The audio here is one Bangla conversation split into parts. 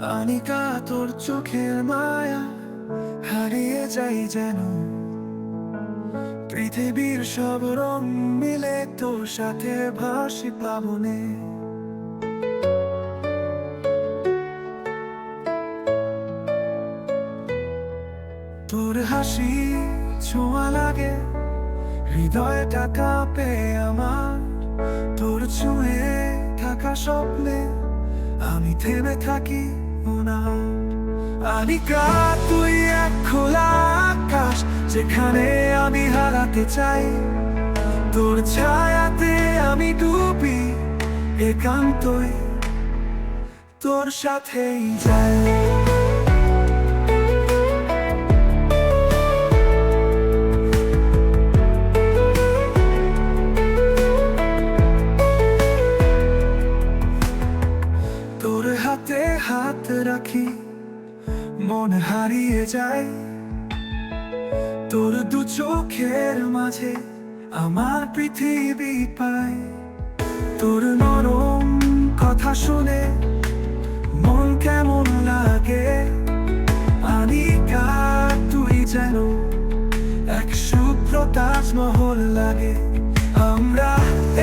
আনিকা, তোর চোখের মায়া হারিয়ে যাই যেন। পৃথিবীর সব রং মিলে তোর সাথে ভাসি প্লাবনে। তোর হাসি ছোঁয়া লাগে, হৃদয়টা কাঁপে আমার। তোর ছুঁয়ে থাকা স্বপ্নে আমি থেমে থাকি না। আনিকা, তুই এক খোলা আকাশ যেখানে আমি হারাতে চাই। তোর ছায়াতে আমি ডুবি, একান্তই তোর সাথেই যাই। তোর হাতে হাত রাখি, মন হারিয়ে যায়। তোর দু চোখের মাঝে আমার পৃথিবী পায়। তোর নরম কথা শুনে মন কেমন লাগে। আনিকা, তুই যেন এক শুভ্র তাজমহল লাগে। আমরা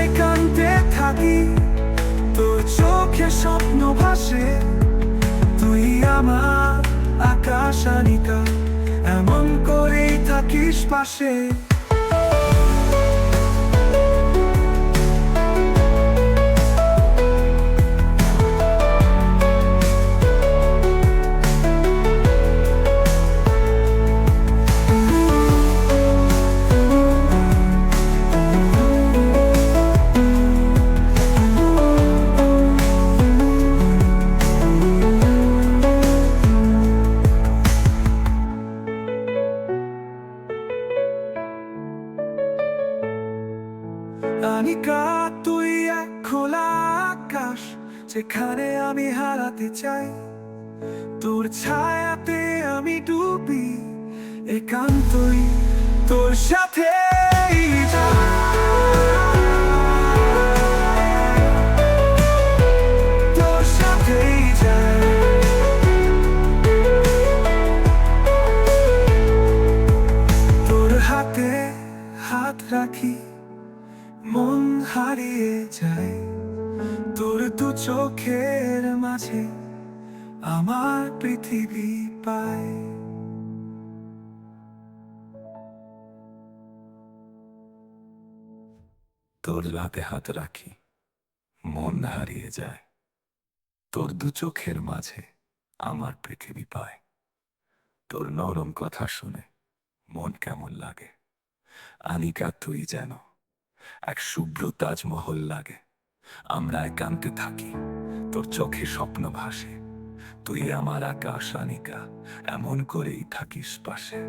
একান্তে থাকি, তোর চোখে স্বপ্ন ভাসে। তুই আমার আকাশ আনিকা, এমন করেই থাকিস পাশে। আনিকা, তুই এক খোলা আকাশ যেখানে আমি হারাতে চাই। তোর ছায়াতে আমি ডুবি, একান্তই তোর সাথে তোর সাথেই যাই। তোর হাতে হাত রাখি, মন হারিয়ে যায়। তোর দু চোখের মাঝে আমার পৃথিবী পায়। তোর হাতে হাত রাখি, মন হারিয়ে যায়। তোর দু চোখের মাঝে আমার পৃথিবী পায়। তোর নরম কথা শুনে মন কেমন লাগে। আনিকা, তুই যেন এক শুভ্র তাজমহল লাগে। আমরা একান্তে থাকি, তোর চোখে স্বপ্ন ভাসে। তুই আমার আকাশ আনিকা, এমন করেই থাকিস পাশে।